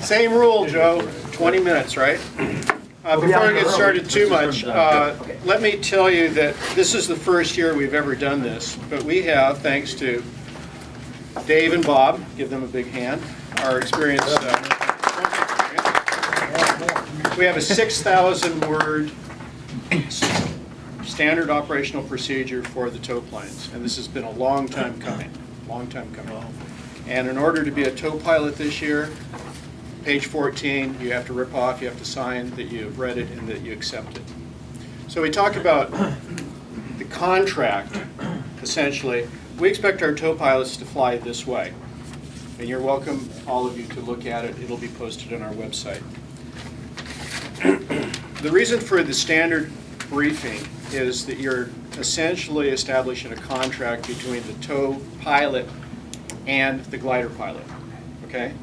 Same rule, Joe, 20 minutes, right? Before I get started too much, let me tell you that this is the first year we've ever done this, but we have, thanks to Dave and Bob, give them a big hand, our experience. We have a 6,000 word standard operational procedure for the tow planes, and this has been a long time coming, And in order to be a tow pilot this year, page 14, you have to rip off, you have to sign that you've read it and that you accept it. So we talk about the contract, essentially. We expect our tow pilots to fly this way. And you're welcome, all of you, to look at it. It'll be posted on our website. The reason for the standard briefing is that you're essentially establishing a contract between the tow pilot and the glider pilot, okay?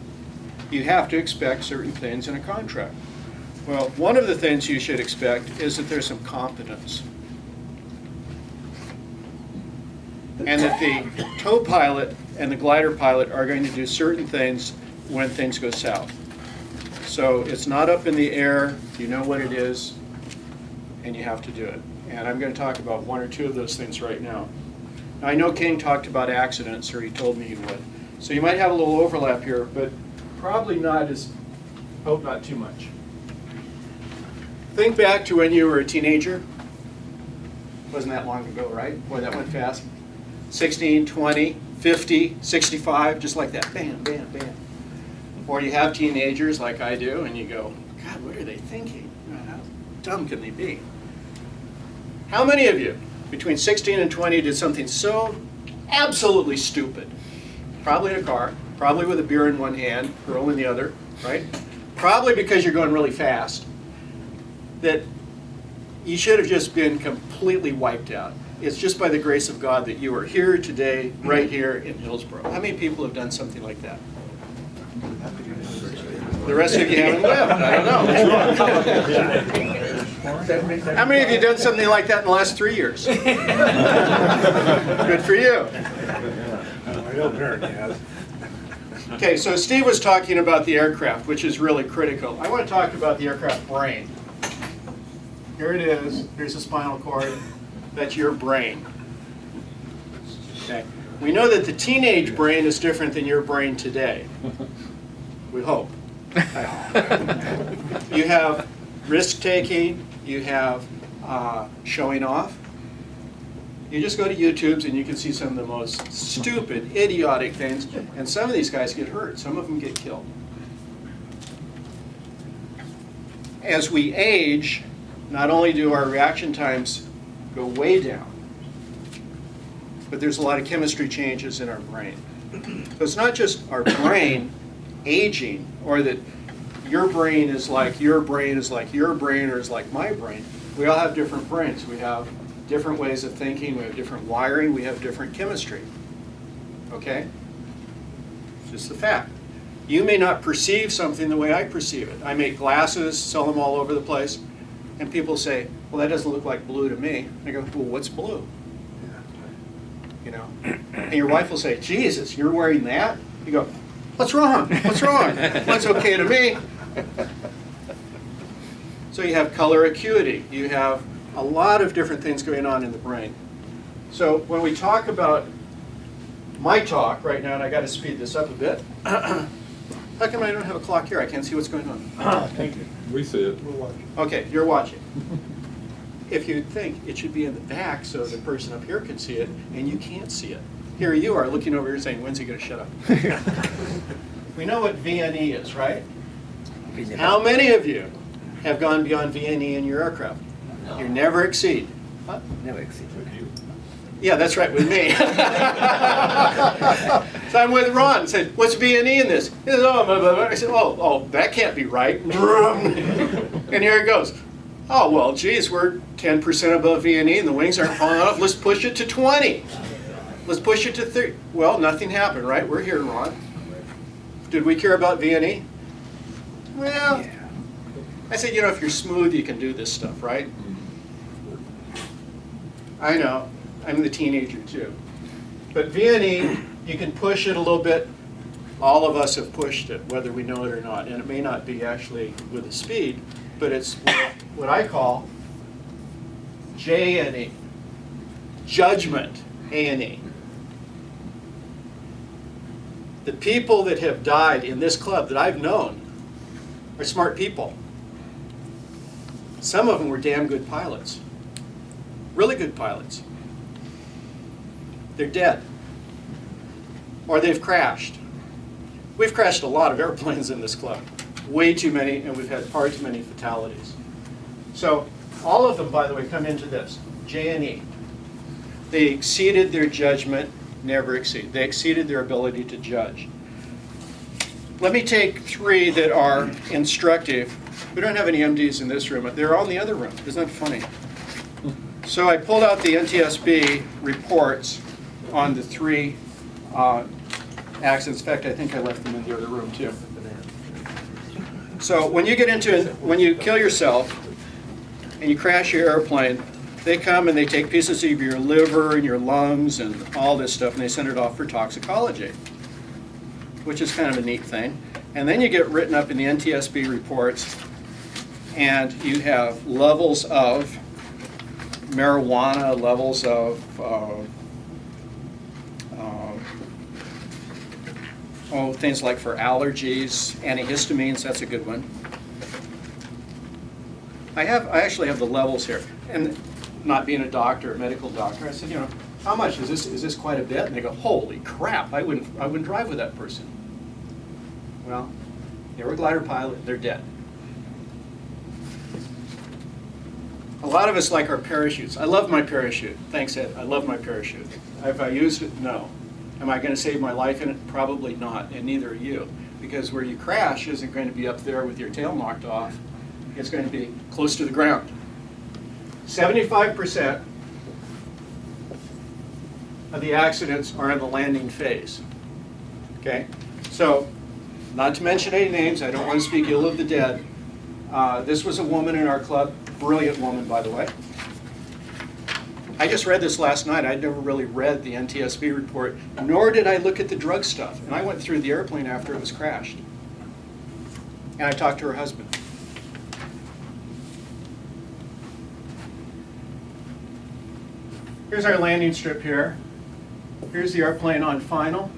You have to expect certain things in a contract. Well, one of the things you should expect is that there's some competence. And that the tow pilot and the glider pilot are going to do certain things when things go south. So it's not up in the air, you know what it is, and you have to do it. And I'm going to talk about one or two of those things right now. Now, I know King talked about accidents, or he told me he would. So you might have a little overlap here, but probably not as, hope not too much. Think back to when you were a teenager. Wasn't that long ago, right? Boy, that went fast. 16, 20, 50, 65, just like that. Bam, bam, bam. Or you have teenagers like I do, and you go, God, what are they thinking? How dumb can they be? How many of you, between 16 and 20, did something so absolutely stupid? Probably in a car, probably with a beer in one hand, girl in the other, right? Probably because you're going really fast, that you should have just been completely wiped out. It's just by the grace of God that you are here today, right here in Hillsborough. How many people have done something like that? The rest of you haven't lived. I don't know. How many of you done something like that in the last 3 years? Good for you. Okay, so Steve was talking about the aircraft, which is really critical. I want to talk about the aircraft brain. Here it is. Here's the spinal cord. That's your brain. Okay. We know that the teenage brain is different than your brain today. We hope. You have risk-taking. You have showing off. You just go to YouTube's and you can see some of the most stupid, idiotic things. And some of these guys get hurt. Some of them get killed. As we age, not only do our reaction times go way down, but there's a lot of chemistry changes in our brain. So it's not just our brain aging, or that your brain is like your brain is like your brain or is like my brain. We all have different brains. We have different ways of thinking. We have different wiring. We have different chemistry. Okay? It's just the fact. You may not perceive something the way I perceive it. I make glasses, sell them all over the place, and people say, well, that doesn't look like blue to me. I go, well, what's blue? You know? And your wife will say, Jesus, you're wearing that? You go, what's wrong? What's wrong? That's okay to me. So you have color acuity. You have a lot of different things going on in the brain. So when we talk about my talk right now, and I got to speed this up a bit. How come I don't have a clock here? I can't see what's going on. Thank you. We see it. We're watching. Okay, you're watching. If you think it should be in the back so the person up here can see it, and you can't see it. Here you are looking over here saying, when's he going to shut up? We know what VNE is, right? How many of you have gone beyond VNE in your aircraft? No. You never exceed. Huh? Never exceed. Yeah, that's right, with me. So I'm with Ron and said, what's VNE in this? He says, oh, blah, blah, blah. I said, oh, that can't be right. And here it goes. Oh, well, geez, we're 10% above VNE and the wings aren't falling off. Let's push it to 20. Let's push it to 30. Well, nothing happened, right? We're here, Ron. Did we care about VNE? Well, yeah. I said, you know, if you're smooth, you can do this stuff, right? I know. I'm the teenager, too. But VNE, you can push it a little bit. All of us have pushed it, whether we know it or not. And it may not be actually with the speed, but it's what I call J&E, judgment A&E. The people that have died in this club that I've known are smart people. Some of them were damn good pilots, really good pilots. They're dead, or they've crashed. We've crashed a lot of airplanes in this club, way too many, and we've had far too many fatalities. So all of them, by the way, come into this, J&E. They exceeded their judgment, never exceed. They exceeded their ability to judge. Let me take 3 that are instructive. We don't have any MDs in this room. They're all in the other room. Isn't that funny? So I pulled out the NTSB reports on the 3 accidents. In fact, I think I left them in the other room too. So when you get into, when you kill yourself and you crash your airplane, they come and they take pieces of your liver and your lungs and all this stuff and they send it off for toxicology, which is kind of a neat thing. And then you get written up in the NTSB reports and you have levels of marijuana, levels of things like for allergies, antihistamines, that's a good one. I actually have the levels here. And not being a doctor, a medical doctor, I said, you know, how much is this? Is this quite a bit? And they go, holy crap, I wouldn't drive with that person. Well, they were a glider pilot, they're dead. A lot of us like our parachutes. I love my parachute. Thanks, Ed. I love my parachute. Have I used it? No. Am I going to save my life in it? Probably not, and neither are you. Because where you crash isn't going to be up there with your tail knocked off. It's going to be close to the ground. 75% of the accidents are in the landing phase. Okay? So, not to mention any names, I don't want to speak ill of the dead. This was a woman in our club, brilliant woman, by the way. I just read this last night. I'd never really read the NTSB report, nor did I look at the drug stuff. And I went through the airplane after it was crashed. And I talked to her husband. Here's our landing strip here. Here's the airplane on final.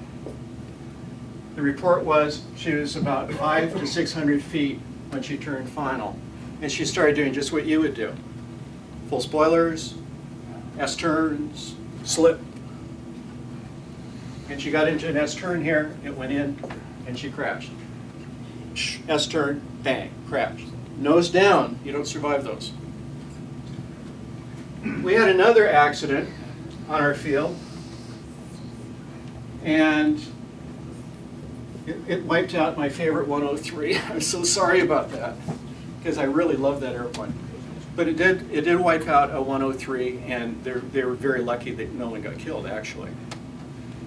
The report was she was about 500 to 600 feet when she turned final. And she started doing just what you would do. Full spoilers, S-turns, slip. And she got into an S-turn here, it went in, and she crashed. S-turn, bang, crash. Nose down, you don't survive those. We had another accident on our field, and it wiped out my favorite 103. I'm so sorry about that, because I really love that airplane. But it did wipe out a 103, and they were very lucky that no one got killed, actually.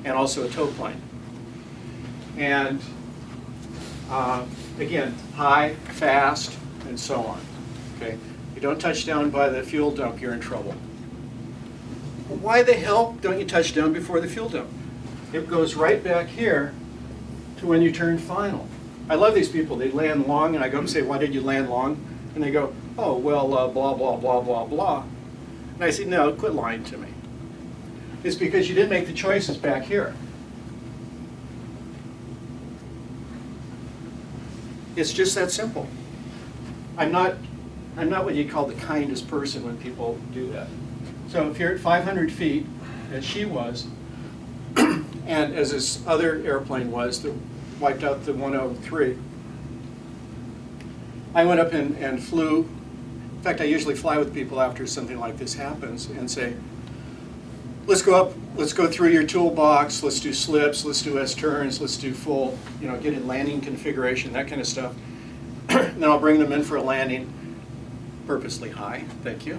And also a tow plane. And again, high, fast, and so on. Okay? If you don't touch down by the fuel dump, you're in trouble. Why the hell don't you touch down before the fuel dump? It goes right back here to when you turn final. I love these people. They land long, and I go and say, why did you land long? And they go, oh, well, blah, blah, blah, blah, blah. And I say, no, quit lying to me. It's because you didn't make the choices back here. It's just that simple. I'm not what you call the kindest person when people do that. So if you're at 500 feet, as she was, and as this other airplane was that wiped out the 103, I went up and flew. In fact, I usually fly with people after something like this happens and say, let's go up, let's go through your toolbox, let's do slips, let's do S-turns, let's do full, get in landing configuration, that kind of stuff. Then I'll bring them in for a landing, purposely high, thank you,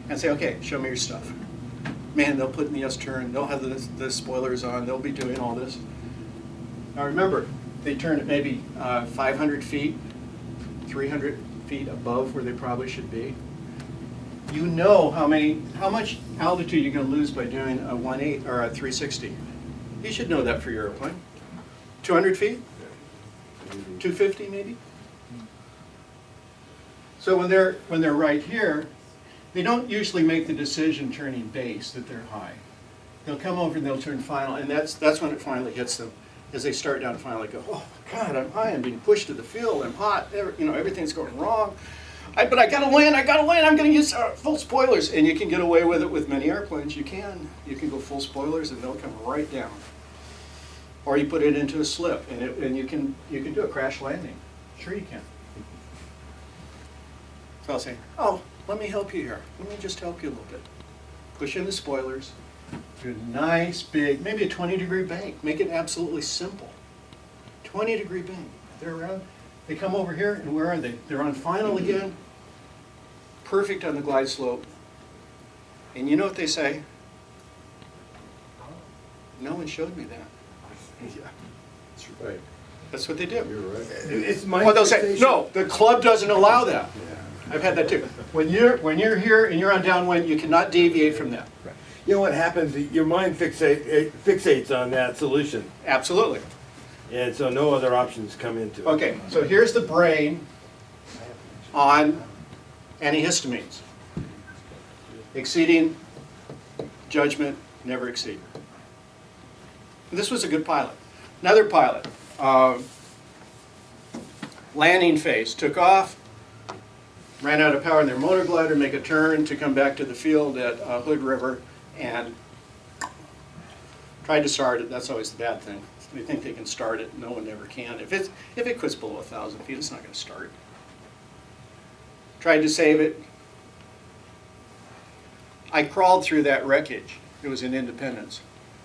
and say, okay, show me your stuff. Man, they'll put in the S-turn, they'll have the spoilers on, they'll be doing all this. Now remember, they turn at maybe 500 feet, 300 feet above where they probably should be. You know how much altitude you're going to lose by doing a 1.8 or a 360. You should know that for your airplane. 200 feet? 250 maybe? So when they're right here, they don't usually make the decision turning base that they're high. They'll come over and they'll turn final, and that's when it finally hits them. As they start down final, they go, oh God, I'm high, I'm being pushed to the field, I'm hot, everything's going wrong. But I gotta land, I'm gonna use full spoilers. And you can get away with it with many airplanes, you can. You can go full spoilers and they'll come right down. Or you put it into a slip, and you can do a crash landing. Sure you can. So I'll say, oh, let me help you here. Let me just help you a little bit. Push in the spoilers, do a nice big, maybe a 20-degree bank. Make it absolutely simple. 20-degree bank. They're around. They come over here, and where are they? They're on final again. Perfect on the glide slope. And you know what they say? No one showed me that. Yeah, that's right. That's what they do. You're right. It's my Well, they'll say, fixation. no, the club doesn't allow that. Yeah. I've had that too. When you're here and you're on downwind, you cannot deviate from that. You know what happens? Your mind fixates on that solution, Absolutely. and so no other options come into it. Okay, so here's the brain on antihistamines. Exceeding judgment, never exceed. This was a good pilot. Another pilot, landing phase, took off, ran out of power in their motor glider, make a turn to come back to the field at Hood River, and tried to start it. That's always the bad thing. They think they can start it. No one ever can. If it quits below 1,000 feet, it's not going to start. Tried to save it. I crawled through that wreckage. It was in Independence.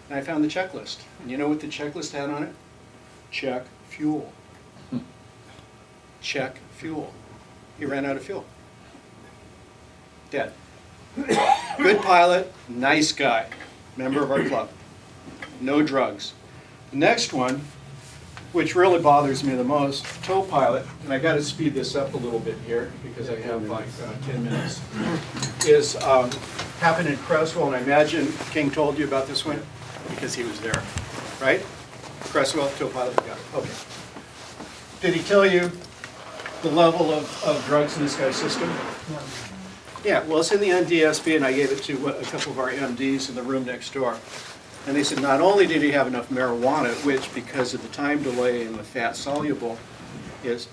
And I found the checklist. And you know what the checklist had on it? Check fuel. Check fuel. He ran out of fuel. Dead. Good pilot, nice guy, member of our club. No drugs. The next one, which really bothers me the most, tow pilot, and I got to speed this up a little bit here because I have like 10 minutes, is happened in Cresswell, and I imagine King told you about this one because he was there, right? Cresswell, tow pilot, got it. Okay. Did he tell you the level of drugs in this guy's system? Yeah, well, it's in the NDSB, and I gave it to a couple of our MDs in the room next door. And they said not only did he have enough marijuana, which because of the time delay and the fat soluble is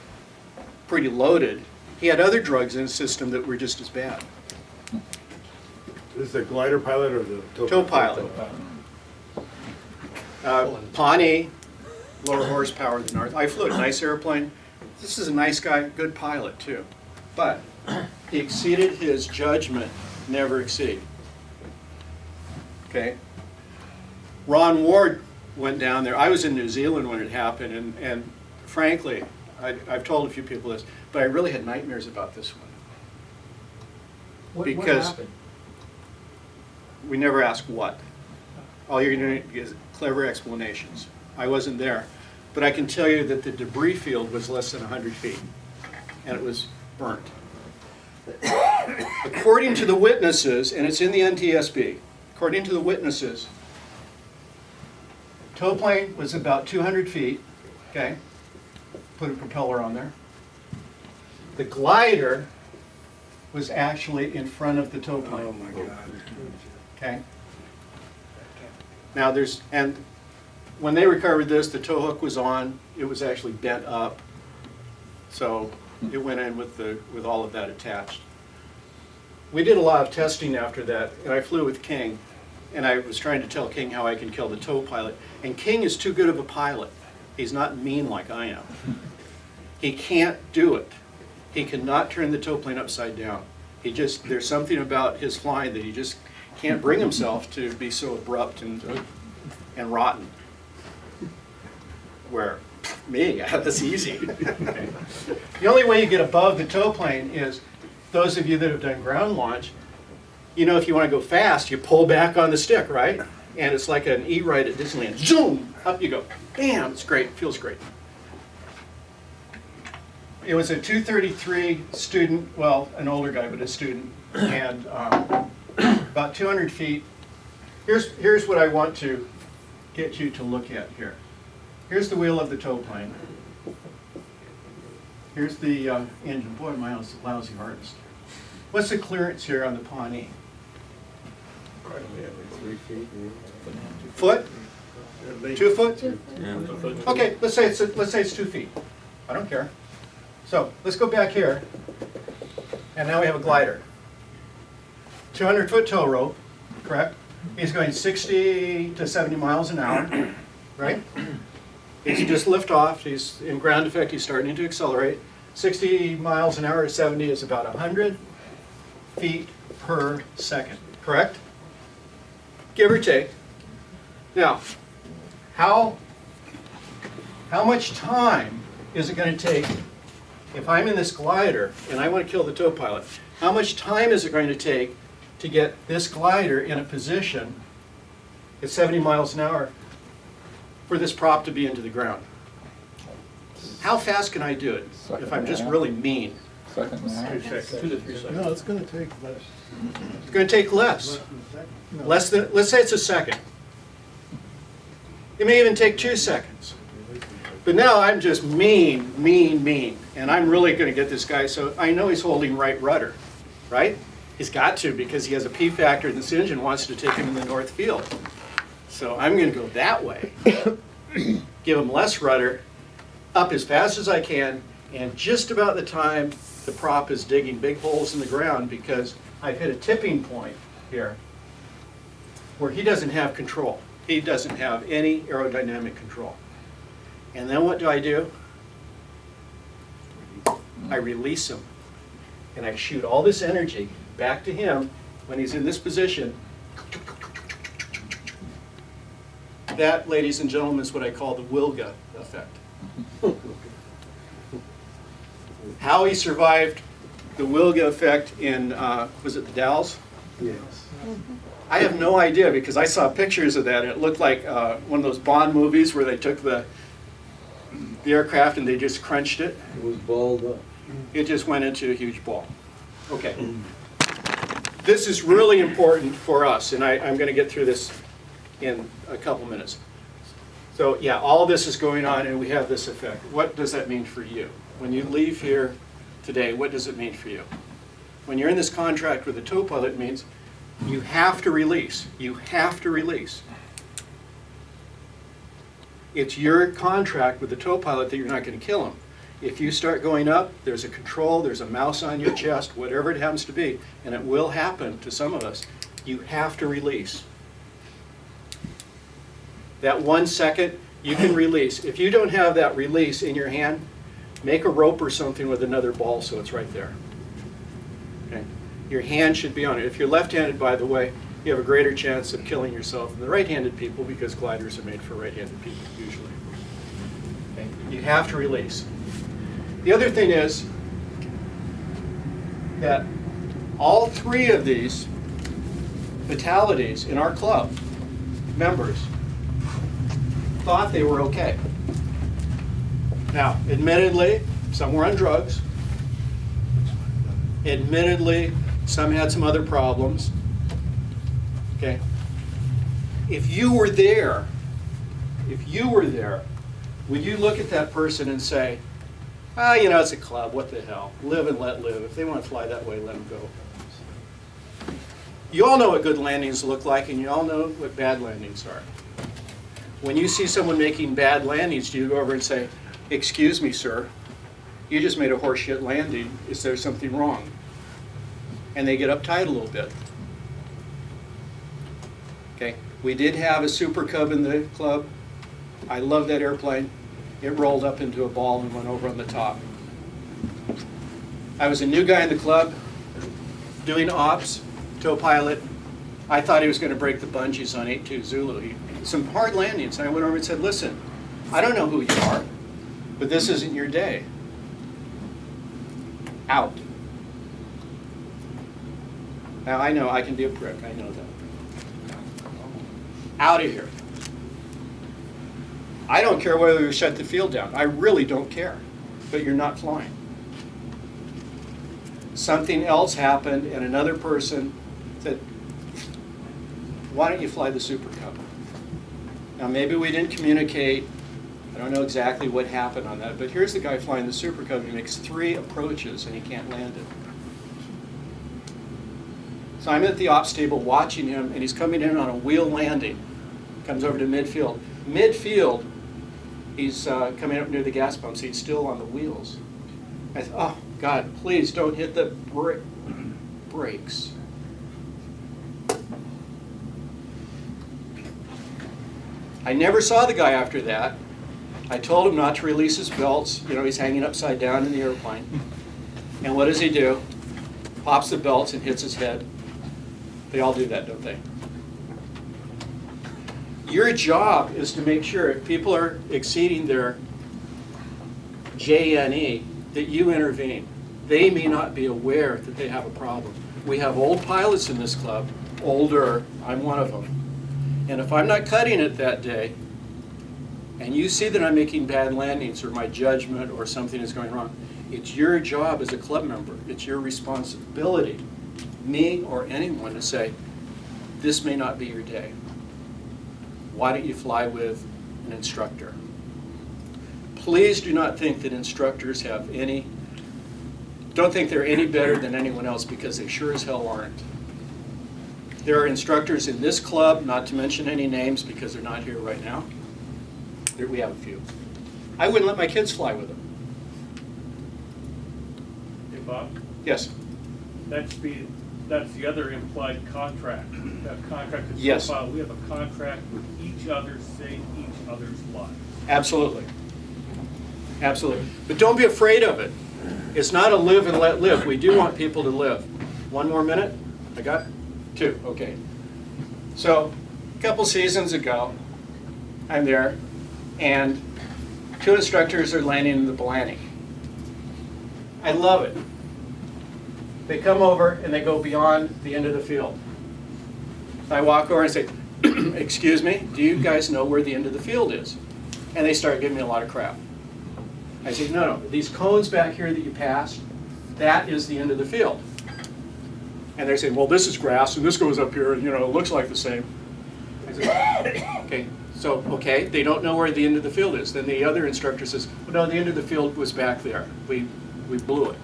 pretty loaded, he had other drugs in his system that were just as bad. Is the glider pilot or the Tow pilot. Pawnee, lower horsepower than ours. I flew a nice airplane. This is a nice guy, good pilot too. But he exceeded his judgment, never exceed. Okay? Ron Ward went down there. I was in New Zealand when it happened, and frankly, I've told a few people this, but I really had nightmares about this one. What Because happened? we never ask what. All you're going to get is clever explanations. I wasn't there. But I can tell you that the debris field was less than 100 feet, and it was burnt. According to the witnesses, and it's in the NTSB, according to the witnesses, tow plane was about 200 feet, okay? Put a propeller on there. The glider was actually in front of the tow plane. Oh my God. Okay? Now and when they recovered this, the tow hook was on, it was actually bent up. So it went in with all of that attached. We did a lot of testing after that, and I flew with King, and I was trying to tell King how I can kill the tow pilot. And King is too good of a pilot. He's not mean like I am. He can't do it. He cannot turn the tow plane upside down. There's something about his flying that he just can't bring himself to be so abrupt and rotten. Where, me, I have this easy. Okay. The only way you get above the tow plane is, those of you that have done ground launch, you know if you want to go fast, you pull back on the stick, right? And it's like an E-ride at Disneyland. Zoom! Up you go. Bam! It's great. It feels great. It was a 233 student, well, an older guy, but a student, and about 200 feet. Here's what I want to get you to look at here. Here's the wheel of the tow plane. Here's the engine. Boy, am I a lousy artist. What's the clearance here on the Pawnee? 3 feet. Foot? 2 foot? Yeah. Okay, let's say it's 2 feet. I don't care. So let's go back here, and now we have a glider. 200-foot tow rope, correct? He's going 60 to 70 miles an hour, right? He's just lift off. He's in ground effect. He's starting to accelerate. 60 miles an hour, 70 is about 100 feet per second, correct? Give or take. Now, how much time is it going to take if I'm in this glider and I want to kill the tow pilot? How much time is it going to take to get this glider in a position at 70 miles an hour for this prop to be into the ground? How fast can I do it if I'm just really mean? Second and a half. 2 seconds. 2 to 3 seconds. No, it's gonna take less. It's going to take less. No. Less than, let's say it's a second. It may even take 2 seconds. But now I'm just mean, and I'm really going to get this guy, so I know he's holding right rudder, right? He's got to, because he has a P factor and this engine wants to take him in the north field. So I'm going to go that way, give him less rudder, up as fast as I can, and just about the time the prop is digging big holes in the ground, because I've hit a tipping point here where he doesn't have control. He doesn't have any aerodynamic control. And then what do? I release him. And I shoot all this energy back to him when he's in this position. That, ladies and gentlemen, is what I call the Wilga effect. How he survived the Wilga effect in, was it the Dalles? Yes. I have no idea, because I saw pictures of that and it looked like one of those Bond movies where they took the aircraft and they just crunched it. It was balled up. It just went into a huge ball. Okay. This is really important for us, and I'm going to get through this in a couple minutes. So yeah, all this is going on and we have this effect. What does that mean for you? When you leave here today, what does it mean for you? When you're in this contract with the tow pilot, it means you have to release. You have to release. It's your contract with the tow pilot that you're not going to kill him. If you start going up, there's a control, there's a mouse on your chest, whatever it happens to be, and it will happen to some of us, you have to release. That 1 second, you can release. If you don't have that release in your hand, make a rope or something with another ball so it's right there. Okay? Your hand should be on it. If you're left-handed, by the way, you have a greater chance of killing yourself than the right-handed people, because gliders are made for right-handed people usually. Okay? You have to release. The other thing is that all 3 of these fatalities in our club, members, thought they were okay. Now, admittedly, some were on drugs. Admittedly, some had some other problems. Okay? If you were there, would you look at that person and say, ah, you know, it's a club, what the hell? Live and let live. If they want to fly that way, let them go. You all know what good landings look like, and you all know what bad landings are. When you see someone making bad landings, do you go over and say, excuse me, sir, you just made a horseshit landing. Is there something wrong? And they get uptight a little bit. Okay, we did have a Super Cub in the club. I love that airplane. It rolled up into a ball and went over on the top. I was a new guy in the club, doing ops, tow pilot. I thought he was going to break the bungees on 82 Zulu. Some hard landings. And I went over and said, listen, I don't know who you are, but this isn't your day. Out. Now I know I can be a prick, I know that. Out of here. I don't care whether you shut the field down. I really don't care. But you're not flying. Something else happened and another person said, why don't you fly the Super Cub? Now maybe we didn't communicate I don't know exactly what happened on that, but here's the guy flying the Super Cub. He makes 3 approaches and he can't land it. So I'm at the ops table watching him, and he's coming in on a wheel landing. Comes over to midfield. Midfield, he's coming up near the gas pumps. He's still on the wheels. I thought, oh, God, please don't hit the brakes. I never saw the guy after that. I told him not to release his belts. You know, he's hanging upside down in the airplane. And what does he do? Pops the belts and hits his head. They all do that, don't they? Your job is to make sure if people are exceeding their JNE, that you intervene. They may not be aware that they have a problem. We have old pilots in this club, older, I'm one of them. And if I'm not cutting it that day, and you see that I'm making bad landings or my judgment or something is going wrong, it's your job as a club member, it's your responsibility, me or anyone, to say, this may not be your day. Why don't you fly with an instructor? Please do not think that instructors have any, don't think they're any better than anyone else, because they sure as hell aren't. There are instructors in this club, not to mention any names because they're not here right now. We have a few. I wouldn't let my kids fly with them. Hey, Bob, Yes. that's the other implied contract. That contract is Yes. so filed. We have a contract with each other, save each other's lives. Absolutely. Absolutely. But don't be afraid of it. It's not a live and let live. We do want people to live. 1 more minute? I got 2. Okay. So, a couple seasons ago, I'm there, and 2 instructors are landing in the Blaney. I love it. They come over and they go beyond the end of the field. I walk over and say, excuse me, do you guys know where the end of the field is? And they start giving me a lot of crap. I say, no, these cones back here that you passed, that is the end of the field. And they say, well, this is grass and this goes up here and, you know, it looks like the same. I say, okay, so, okay, they don't know where the end of the field is. Then the other instructor says, well, no, the end of the field was back there. We blew it.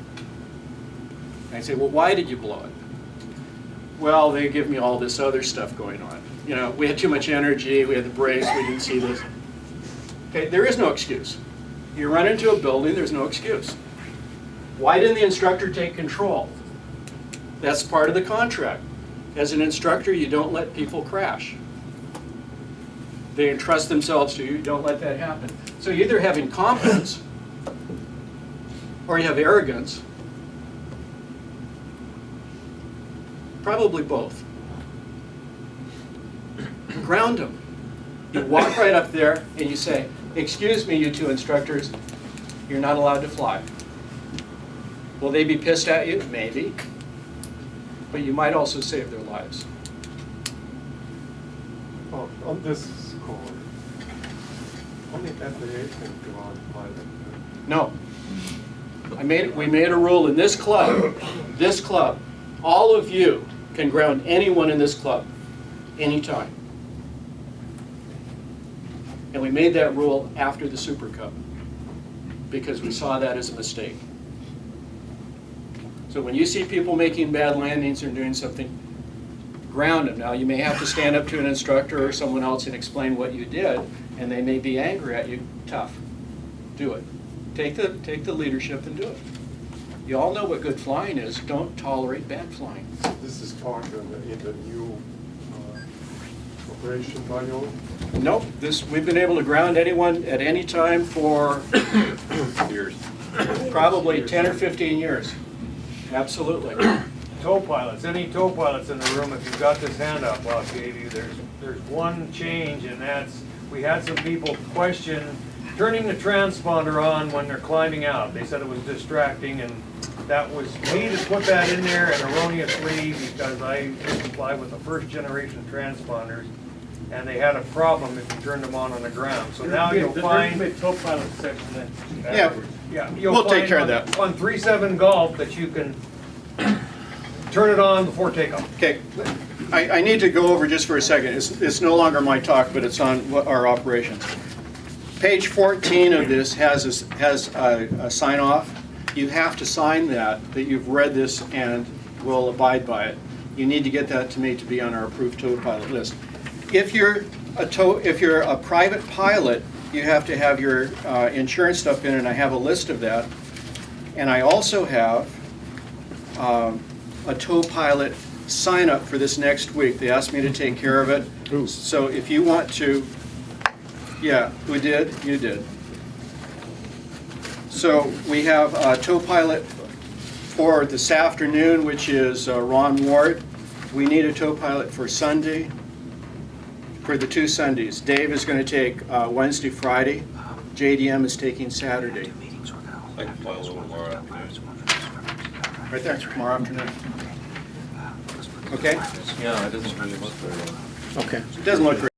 And I say, well, why did you blow it? Well, they give me all this other stuff going on. You know, we had too much energy, we had the brakes, we didn't see this. Okay, there is no excuse. You run into a building, there's no excuse. Why didn't the instructor take control? That's part of the contract. As an instructor, you don't let people crash. They entrust themselves to you, you don't let that happen. So you either have incompetence or you have arrogance. Probably both. Ground them. You walk right up there and you say, excuse me, you 2 instructors, you're not allowed to fly. Will they be pissed at you? Maybe. But you might also save their lives. Oh, on this score, only FAA can go on pilot. No. We made a rule in this club, all of you can ground anyone in this club, anytime. And we made that rule after the Super Cup, because we saw that as a mistake. So when you see people making bad landings or doing something, ground them. Now, you may have to stand up to an instructor or someone else and explain what you did, and they may be angry at you. Tough. Do it. Take the leadership and do it. You all know what good flying is. Don't tolerate bad flying. This is part of in the new operation manual. Nope. We've been able to ground anyone at any time for Years. probably 10 or 15 years. Absolutely. Tow pilots, any tow pilots in the room, if you've got this handout Bob gave you, there's one change, and that's, we had some people question turning the transponder on when they're climbing out. They said it was distracting, and that was me to put that in there, and erroneously, because I used to fly with the first generation transponders, and they had a problem if you turned them on the ground. So now you'll find, There's a tow pilot section then. Yeah. yeah, you'll We'll take find care of that. on 3.7 Golf that you can turn it on before takeoff. Okay. I need to go over just for a second. It's no longer my talk, but it's on our operations. Page 14 of this has a sign off. You have to sign that you've read this and will abide by it. You need to get that to me to be on our approved tow pilot list. If you're a private pilot, you have to have your insurance stuff in, and I have a list of that. And I also have a tow pilot sign up for this next week. They asked me to take care of it. So if you want to, yeah, who did? You did. So we have a tow pilot for this afternoon, which is Ron Ward. We need a tow pilot for Sunday, for the 2 Sundays. Dave is going to take Wednesday, Friday. JDM is taking Saturday. I can fly a little more afternoon. Right there, tomorrow afternoon. Okay? Yeah, it doesn't really look very well. Okay. It doesn't look great.